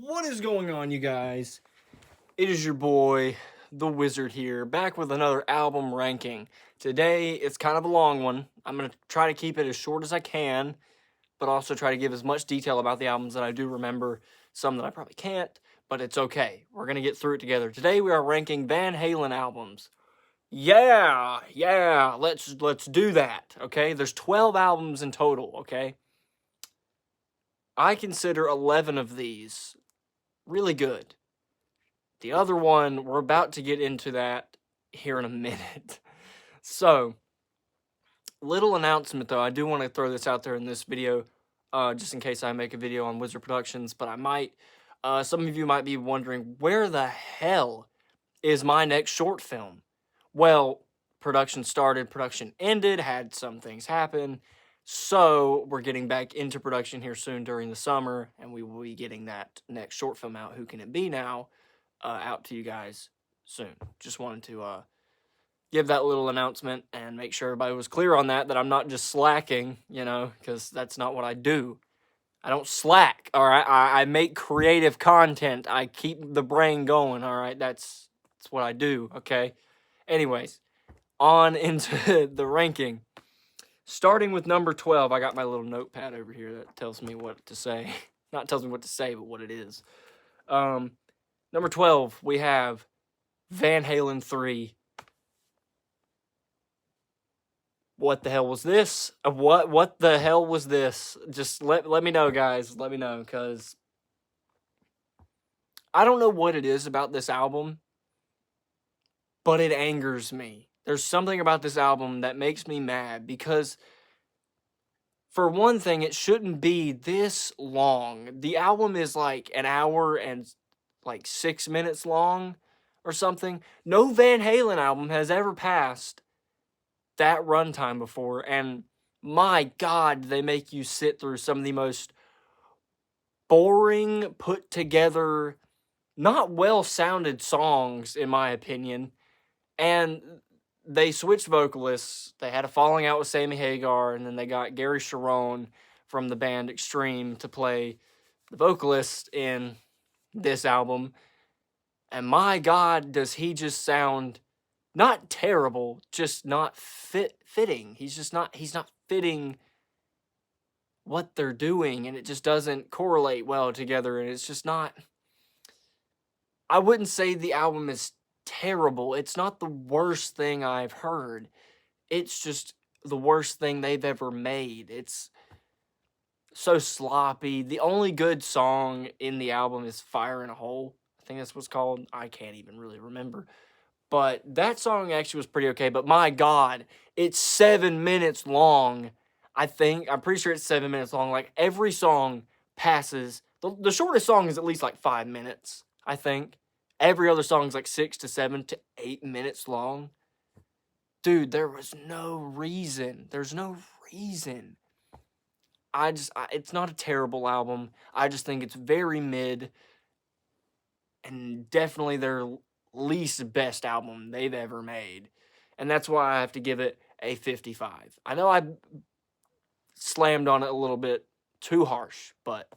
What is going on, you guys? It is your boy, the Wizard here, back with another album ranking. Today, it's kind of a long one. I'm going to try to keep it as short as I can, but also try to give as much detail about the albums that I do remember, some that I probably can't, but it's okay. We're going to get through it together. Today, we are ranking Van Halen albums. Yeah, let's do that, okay? There's 12 albums in total, okay? I consider 11 of these really good. The other one, we're about to get into that here in a minute. So, little announcement though, I do want to throw this out there in this video, just in case I make a video on Wizard Productions, but I might. Some of you might be wondering, where the hell is my next short film? Well, production started, production ended, had some things happen, so we're getting back into production here soon during the summer, and we will be getting that next short film out, Who Can It Be Now, out to you guys soon. Just wanted to give that little announcement and make sure everybody was clear on that I'm not just slacking, because that's not what I do. I don't slack, all right? I make creative content. I keep the brain going, all right? That's what I do, okay? Anyways, on into the ranking. Starting with number 12, I got my little notepad over here that tells me what to say. Not tells me what to say, but what it is. Number 12, we have Van Halen 3. What the hell was this? What the hell was this? Just let me know, guys. Let me know, because I don't know what it is about this album, but it angers me. There's something about this album that makes me mad, because for one thing, it shouldn't be this long. The album is like an hour and like 6 minutes long or something. No Van Halen album has ever passed that runtime before, and my God, they make you sit through some of the most boring, put together, not well sounded songs, in my opinion. And they switched vocalists. They had a falling out with Sammy Hagar, and then they got Gary Sharon from the band Extreme to play the vocalist in this album. And my God, does he just sound not terrible, just not fitting. He's not fitting what they're doing, and it just doesn't correlate well together, and it's just not. I wouldn't say the album is terrible. It's not the worst thing I've heard. It's just the worst thing they've ever made. It's so sloppy. The only good song in the album is Fire in a Hole. I think that's what's called. I can't even really remember. But that song actually was pretty okay. But my God, it's 7 minutes long. I'm pretty sure it's 7 minutes long. Like, every song passes. The shortest song is at least like 5 minutes, I think. Every other song is like 6 to 7 to 8 minutes long. Dude, there was no reason. There's no reason. It's not a terrible album. I just think it's very mid. And definitely their least best album they've ever made. And that's why I have to give it a 55. I know I slammed on it a little bit too harsh, but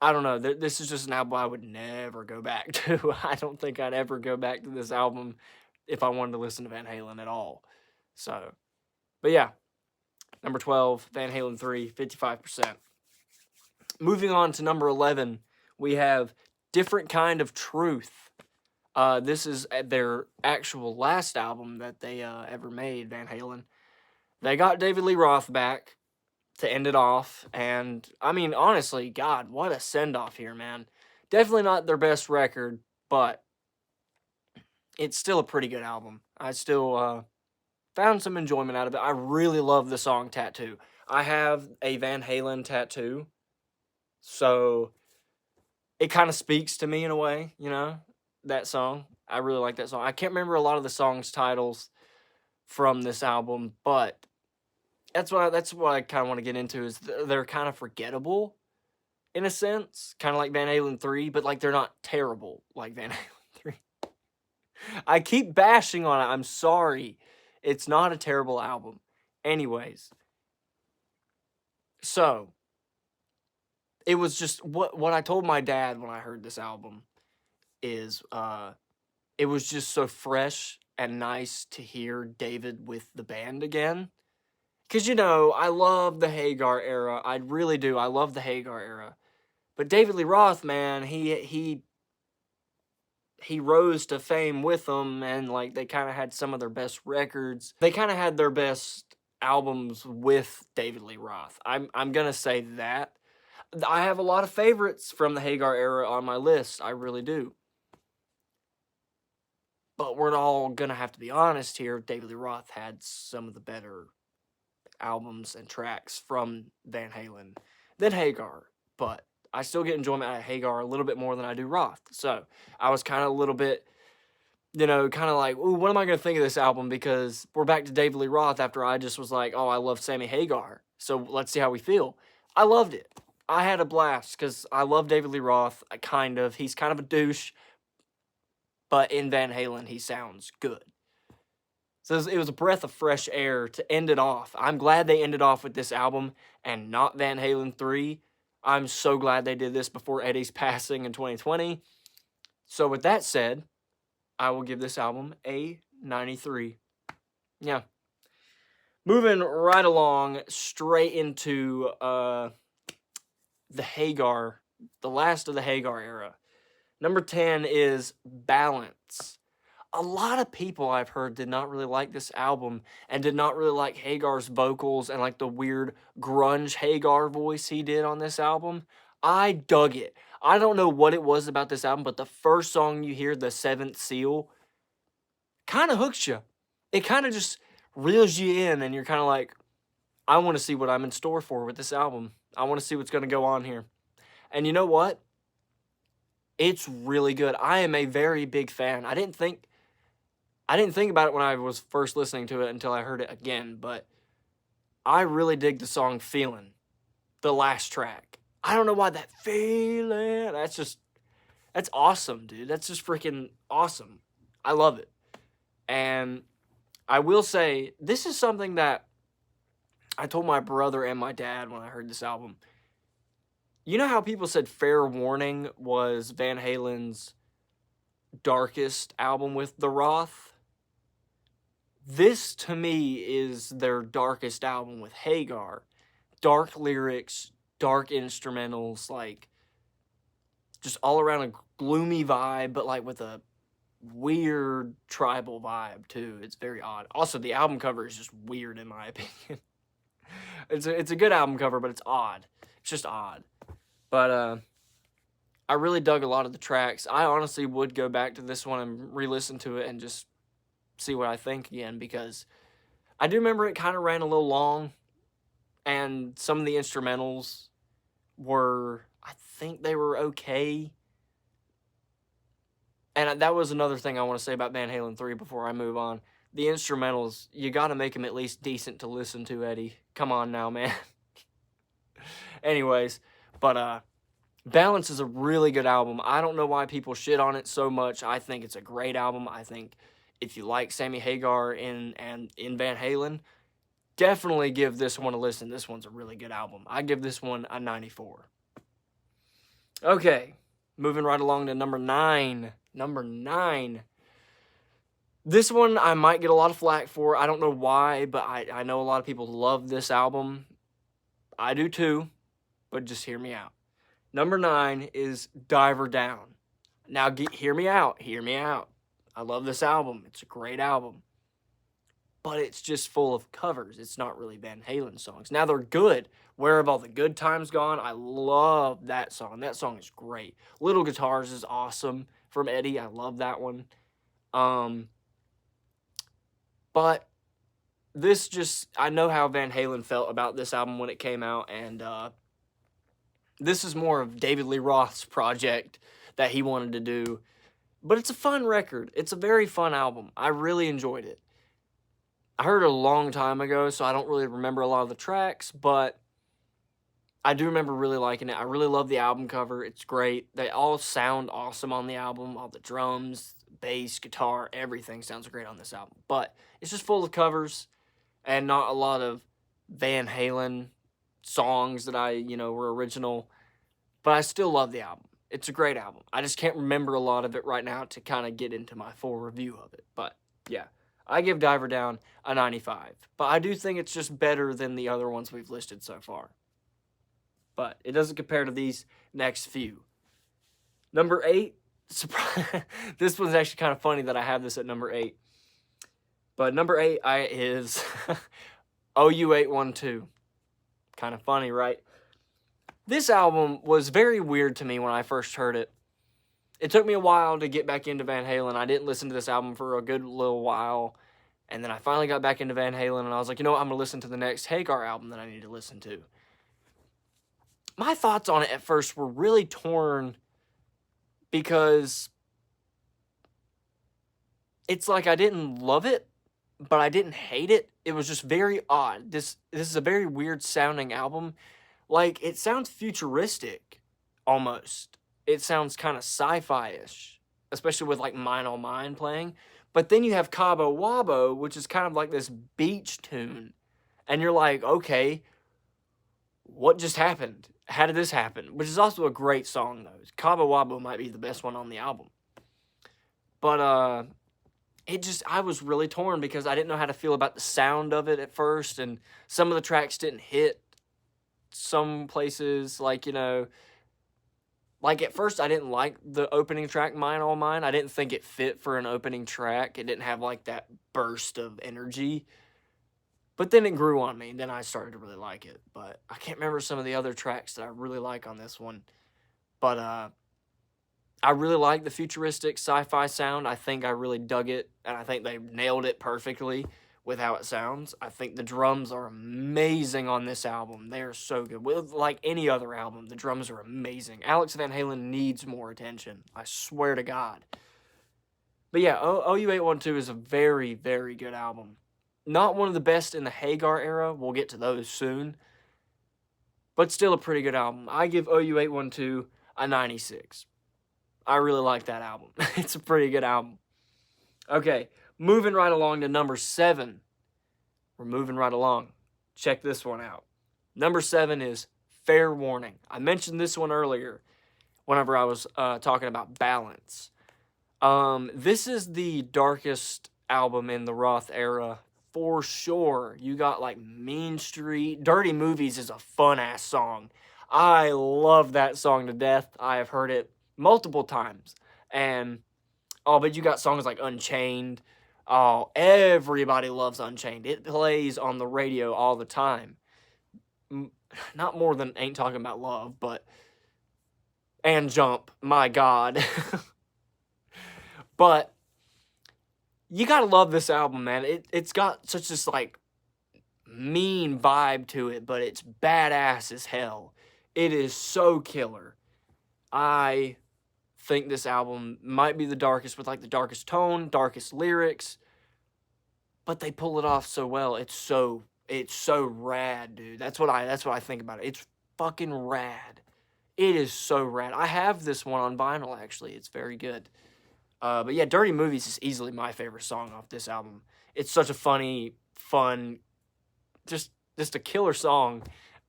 I don't know. This is just an album I would never go back to. I don't think I'd ever go back to this album if I wanted to listen to Van Halen at all. So, but yeah. Number 12, Van Halen 3, 55%. Moving on to number 11, we have Different Kind of Truth. This is their actual last album that they ever made, Van Halen. They got David Lee Roth back to end it off, and I mean, honestly, God, what a send-off here, man. Definitely not their best record, but it's still a pretty good album. I still found some enjoyment out of it. I really love the song Tattoo. I have a Van Halen tattoo, so it kind of speaks to me in a way, that song. I really like that song. I can't remember a lot of the songs' titles from this album, but that's what I kind of want to get into, is they're kind of forgettable in a sense, kind of like Van Halen 3, but like they're not terrible like Van Halen 3. I keep bashing on it. I'm sorry. It's not a terrible album. Anyways, so it was just what I told my dad when I heard this album is it was just so fresh and nice to hear David with the band again. Cause I love the Hagar era. I really do. I love the Hagar era. But David Lee Roth, man, he rose to fame with them, and like they kind of had some of their best records. They kind of had their best albums with David Lee Roth. I'm gonna say that. I have a lot of favorites from the Hagar era on my list. I really do. But we're all gonna have to be honest here. David Lee Roth had some of the better albums and tracks from Van Halen than Hagar. But I still get enjoyment out of Hagar a little bit more than I do Roth. So I was kind of a little bit, kind of like, ooh, what am I going to think of this album? Because we're back to David Lee Roth after I just was like, oh, I love Sammy Hagar. So let's see how we feel. I loved it. I had a blast because I love David Lee Roth, kind of. He's kind of a douche, but in Van Halen, he sounds good. So it was a breath of fresh air to end it off. I'm glad they ended off with this album and not Van Halen 3. I'm so glad they did this before Eddie's passing in 2020. So with that said, I will give this album a 93. Yeah. Moving right along, straight into the Hagar, the last of the Hagar era. Number 10 is Balance. A lot of people I've heard did not really like this album and did not really like Hagar's vocals and like the weird grunge Hagar voice he did on this album. I dug it. I don't know what it was about this album, but the first song you hear, The Seventh Seal, kind of hooks you. It kind of just reels you in and you're kind of like, I want to see what I'm in store for with this album. I want to see what's going to go on here. And you know what? It's really good. I am a very big fan. I didn't think about it when I was first listening to it until I heard it again, but I really dig the song Feelin', the last track. I don't know why that feeling, that's awesome, dude. That's just freaking awesome. I love it. And I will say, this is something that I told my brother and my dad when I heard this album. You know how people said Fair Warning was Van Halen's darkest album with the Roth? This, to me, is their darkest album with Hagar. Dark lyrics, dark instrumentals, like, just all around a gloomy vibe, but, like, with a weird tribal vibe, too. It's very odd. Also, the album cover is just weird, in my opinion. It's a good album cover, but it's odd. It's just odd. But, I really dug a lot of the tracks. I honestly would go back to this one and re-listen to it and just see what I think again, because I do remember it kind of ran a little long, and some of the instrumentals were, I think they were okay. And that was another thing I want to say about Van Halen 3 before I move on. The instrumentals, you got to make them at least decent to listen to, Eddie. Come on now, man. Anyways, but Balance is a really good album. I don't know why people shit on it so much. I think it's a great album. I think if you like Sammy Hagar in Van Halen, definitely give this one a listen. This one's a really good album. I give this one a 94. Okay, moving right along to number 9. Number 9. This one I might get a lot of flack for. I don't know why, but I know a lot of people love this album. I do too, but just hear me out. Number 9 is Diver Down. Now, hear me out. Hear me out. I love this album. It's a great album. But it's just full of covers. It's not really Van Halen songs. Now, they're good. Where Have All the Good Times Gone? I love that song. That song is great. Little Guitars is awesome from Eddie. I love that one. But this just, I know how Van Halen felt about this album when it came out, and this is more of David Lee Roth's project that he wanted to do. But it's a fun record. It's a very fun album. I really enjoyed it. I heard it a long time ago, so I don't really remember a lot of the tracks, but I do remember really liking it. I really love the album cover. It's great. They all sound awesome on the album. All the drums, bass, guitar, everything sounds great on this album. But it's just full of covers and not a lot of Van Halen songs that were original. but I still love the album. It's a great album. I just can't remember a lot of it right now to kind of get into my full review of it. But yeah, I give Diver Down a 95. But I do think it's just better than the other ones we've listed so far. But it doesn't compare to these next few. Number 8, this one's actually kind of funny that I have this at number 8. But number 8 is OU812. Kind of funny, right? This album was very weird to me when I first heard it. It took me a while to get back into Van Halen. I didn't listen to this album for a good little while. And then I finally got back into Van Halen, and I was like, you know what? I'm going to listen to the next Hagar album that I need to listen to. My thoughts on it at first were really torn because it's like I didn't love it, but I didn't hate it. It was just very odd. This is a very weird sounding album. Like, it sounds futuristic, almost. It sounds kind of sci-fi-ish, especially with, like, Mine on Mine playing. But then you have Cabo Wabo, which is kind of like this beach tune. And you're like, okay, what just happened? How did this happen? Which is also a great song, though. Cabo Wabo might be the best one on the album. But, I was really torn because I didn't know how to feel about the sound of it at first. And some of the tracks didn't hit some places, like, you know, like at first I didn't like the opening track, Mine All Mine. I didn't think it fit for an opening track. It didn't have like that burst of energy. But then it grew on me, and then I started to really like it. But I can't remember some of the other tracks that I really like on this one. But I really like the futuristic sci-fi sound. I think I really dug it, and I think they nailed it perfectly with how it sounds. I think the drums are amazing on this album. They are so good. With like any other album, the drums are amazing. Alex Van Halen needs more attention. I swear to God. But yeah, OU812 is a very, very good album. Not one of the best in the Hagar era. We'll get to those soon. But still a pretty good album. I give OU812 a 96. I really like that album. It's a pretty good album. Okay, moving right along to number 7. We're moving right along. Check this one out. Number 7 is Fair Warning. I mentioned this one earlier whenever I was talking about balance. This is the darkest album in the Roth era for sure. You got like Mean Street. Dirty Movies is a fun-ass song. I love that song to death. I have heard it multiple times. And, but you got songs like Unchained. Oh, everybody loves Unchained. It plays on the radio all the time. Not more than Ain't Talking About Love, but... And Jump, my God. But you gotta love this album, man. It's got such this, like, mean vibe to it, but it's badass as hell. It is so killer. I think this album might be the darkest with, like, the darkest tone, darkest lyrics, but they pull it off so well. It's so rad, dude. That's what I think about it. It's fucking rad. It is so rad. I have this one on vinyl, actually. It's very good. But yeah, Dirty Movies is easily my favorite song off this album. It's such a funny, fun, just a killer song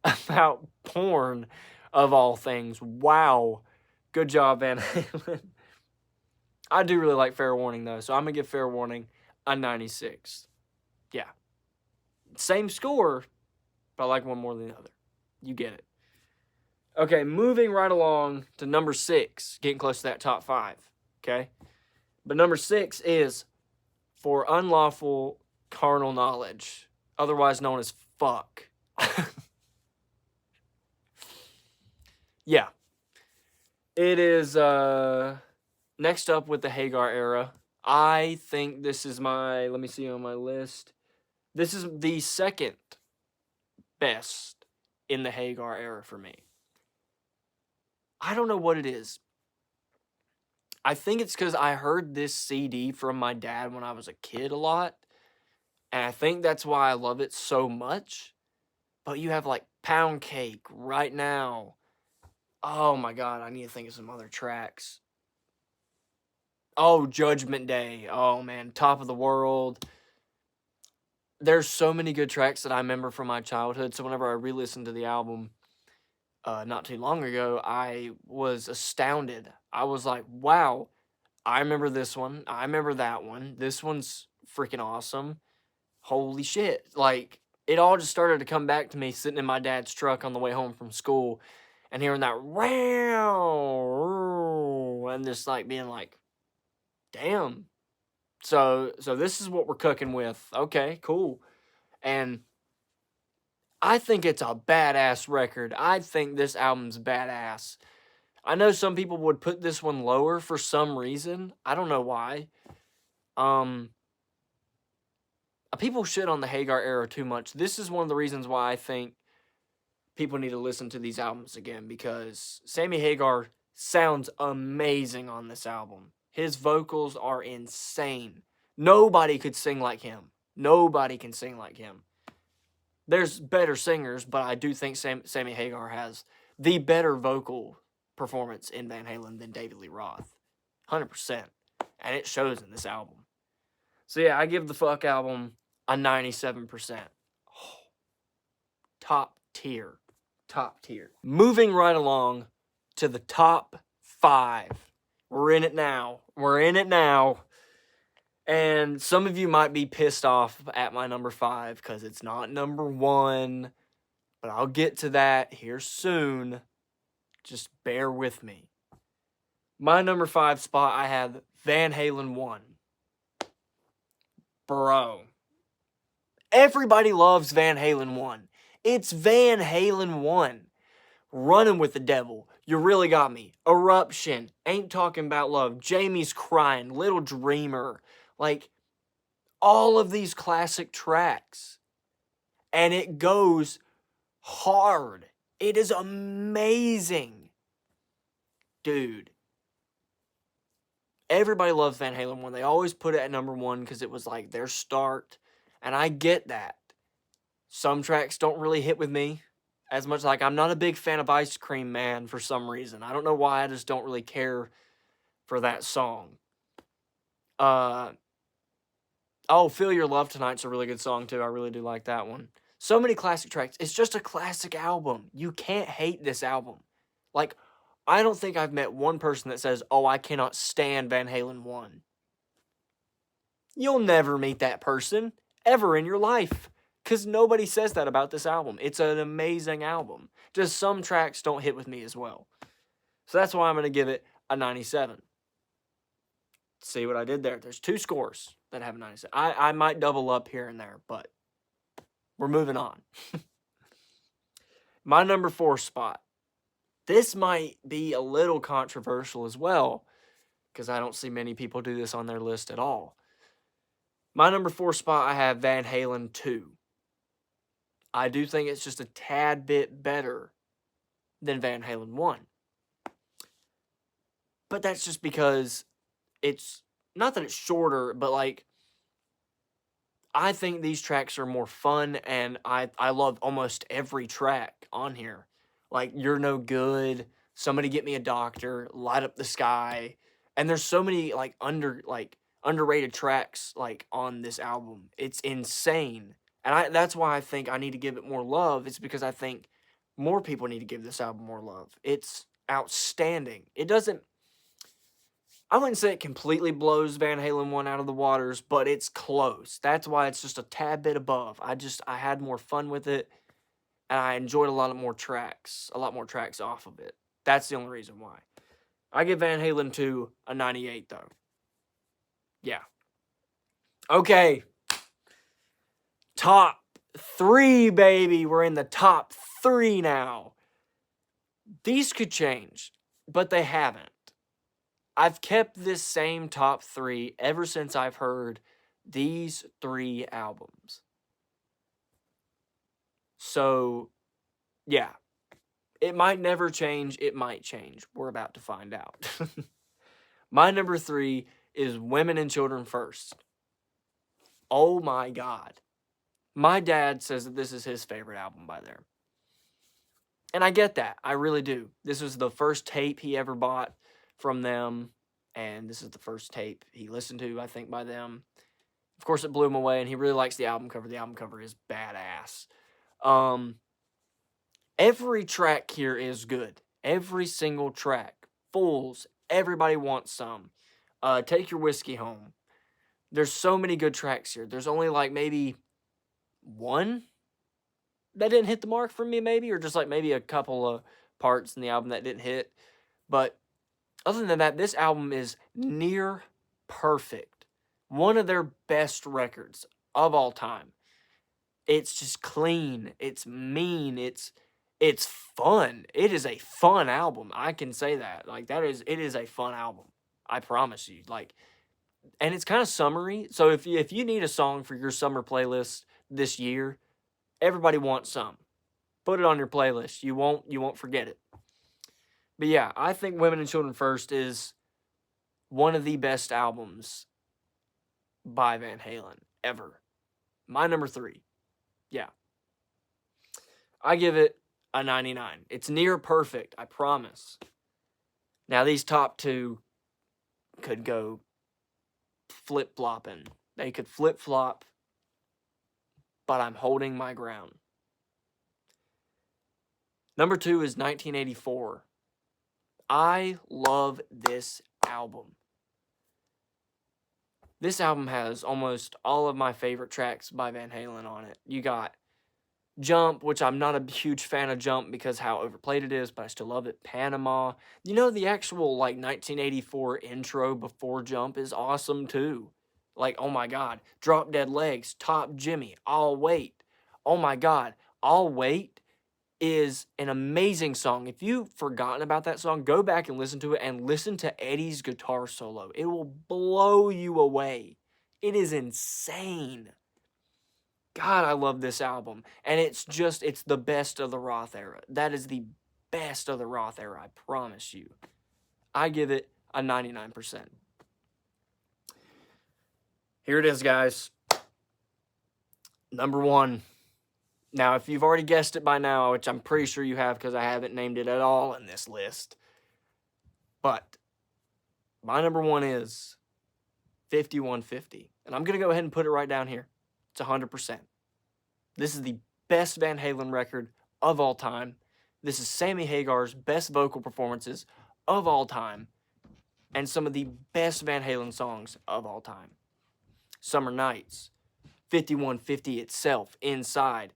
about porn, of all things. Wow. Good job, Van Halen. I do really like Fair Warning, though, so I'm going to give Fair Warning a 96. Yeah. Same score, but I like one more than the other. You get it. Okay, moving right along to number 6. Getting close to that top 5. Okay? But number 6 is For Unlawful Carnal Knowledge, otherwise known as fuck. Yeah. It is next up with the Hagar era. I think this is let me see on my list. This is the second best in the Hagar era for me. I don't know what it is. I think it's because I heard this CD from my dad when I was a kid a lot. And I think that's why I love it so much. But you have like Pound Cake, Right Now. Oh my God, I need to think of some other tracks. Oh, Judgment Day. Oh man, Top of the World. There's so many good tracks that I remember from my childhood. So whenever I re-listen to the album, not too long ago, I was astounded. I was like, wow, I remember this one. I remember that one. This one's freaking awesome. Holy shit. Like, it all just started to come back to me sitting in my dad's truck on the way home from school and hearing that wow, and just like being like, damn. So this is what we're cooking with. Okay, cool. And I think it's a badass record. I think this album's badass. I know some people would put this one lower for some reason. I don't know why. People shit on the Hagar era too much. This is one of the reasons why I think people need to listen to these albums again, because Sammy Hagar sounds amazing on this album. His vocals are insane. Nobody could sing like him. Nobody can sing like him. There's better singers, but I do think Sammy Hagar has the better vocal performance in Van Halen than David Lee Roth. 100%. And it shows in this album. So yeah, I give the Fuck album a 97%. Oh, top tier. Top tier. Moving right along to the top 5. We're in it now. We're in it now. And some of you might be pissed off at my number 5 because it's not number 1. But I'll get to that here soon. Just bear with me. My number 5 spot, I have Van Halen 1. Bro. Everybody loves Van Halen 1. It's Van Halen 1. Running with the Devil. You Really Got Me. Eruption. Ain't Talking About Love. Jamie's Crying. Little Dreamer. Like, all of these classic tracks. And it goes hard. It is amazing. Dude. Everybody loves Van Halen 1. They always put it at number 1 because it was like their start. And I get that. Some tracks don't really hit with me as much. Like, I'm not a big fan of Ice Cream Man for some reason. I don't know why. I just don't really care for that song. Feel Your Love Tonight's a really good song too. I really do like that one. So many classic tracks. It's just a classic album. You can't hate this album. Like, I don't think I've met one person that says, oh, I cannot stand Van Halen 1. You'll never meet that person ever in your life, because nobody says that about this album. It's an amazing album. Just some tracks don't hit with me as well. So that's why I'm going to give it a 97. See what I did there? There's 2 scores that have a 97. I might double up here and there, but we're moving on. My number 4 spot. This might be a little controversial as well, because I don't see many people do this on their list at all. My number 4 spot, I have Van Halen 2. I do think it's just a tad bit better than Van Halen 1. But that's just because it's, not that it's shorter, but like, I think these tracks are more fun, and I love almost every track on here. Like, You're No Good, Somebody Get Me a Doctor, Light Up the Sky, and there's so many like underrated tracks like on this album. It's insane. And that's why I think I need to give it more love. It's because I think more people need to give this album more love. It's outstanding. It doesn't, I wouldn't say it completely blows Van Halen 1 out of the waters, but it's close. That's why it's just a tad bit above. I had more fun with it, and I enjoyed a lot more tracks off of it. That's the only reason why. I give Van Halen 2 a 98, though. Yeah. Okay. Top 3, baby. We're in the top 3 now. These could change, but they haven't. I've kept this same top 3 ever since I've heard these 3 albums. So, yeah. It might never change. It might change. We're about to find out. My number 3 is Women and Children First. Oh my God. My dad says that this is his favorite album by them. And I get that. I really do. This was the first tape he ever bought from them, and this is the first tape he listened to, I think, by them. Of course, it blew him away, and he really likes the album cover. The album cover is badass. Every track here is good. Every single track. Fools. Everybody wants some. Take Your Whiskey Home. There's so many good tracks here. There's only like maybe one that didn't hit the mark for me, maybe, or just like maybe a couple of parts in the album that didn't hit. But other than that, this album is near perfect. One of their best records of all time. It's just clean. It's mean. It's fun. It is a fun album. I can say that. Like it is a fun album. I promise you. Like, and it's kind of summery. So if you need a song for your summer playlist this year, everybody wants some. Put it on your playlist. You won't forget it. But yeah, I think Women and Children First is one of the best albums by Van Halen ever. My number 3. Yeah. I give it a 99. It's near perfect, I promise. Now, these top 2 could go flip-flopping. They could flip-flop, but I'm holding my ground. Number 2 is 1984. I love this album. This album has almost all of my favorite tracks by Van Halen on it. You got Jump, which I'm not a huge fan of Jump because how overplayed it is, but I still love it. Panama. You know, the actual, like, 1984 intro before Jump is awesome, too. Like, oh my God. Drop Dead Legs, Top Jimmy, I'll Wait. Oh my God. I'll Wait is an amazing song. If you've forgotten about that song, go back and listen to it and listen to Eddie's guitar solo. It will blow you away. It is insane. God, I love this album. And it's the best of the Roth era. That is the best of the Roth era, I promise you. I give it a 99%. Here it is, guys. Number 1. Now, if you've already guessed it by now, which I'm pretty sure you have because I haven't named it at all in this list, but my number 1 is 5150. And I'm going to go ahead and put it right down here. It's 100%. This is the best Van Halen record of all time. This is Sammy Hagar's best vocal performances of all time. And some of the best Van Halen songs of all time. Summer Nights, 5150 itself, Inside,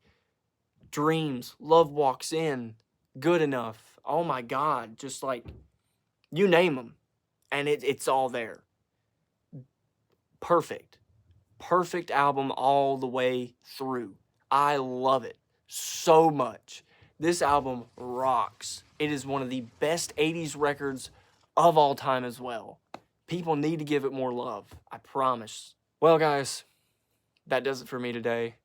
Dreams, Love Walks In, Good Enough. Oh my God, just like, you name them, and it's all there. Perfect. Perfect album all the way through. I love it so much. This album rocks. It is one of the best 80s records of all time as well. People need to give it more love. I promise. Well, guys, that does it for me today.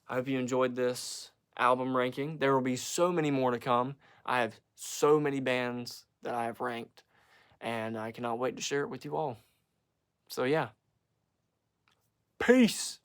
I hope you enjoyed this album ranking. There will be so many more to come. I have so many bands that I have ranked, and I cannot wait to share it with you all. So, yeah. Peace!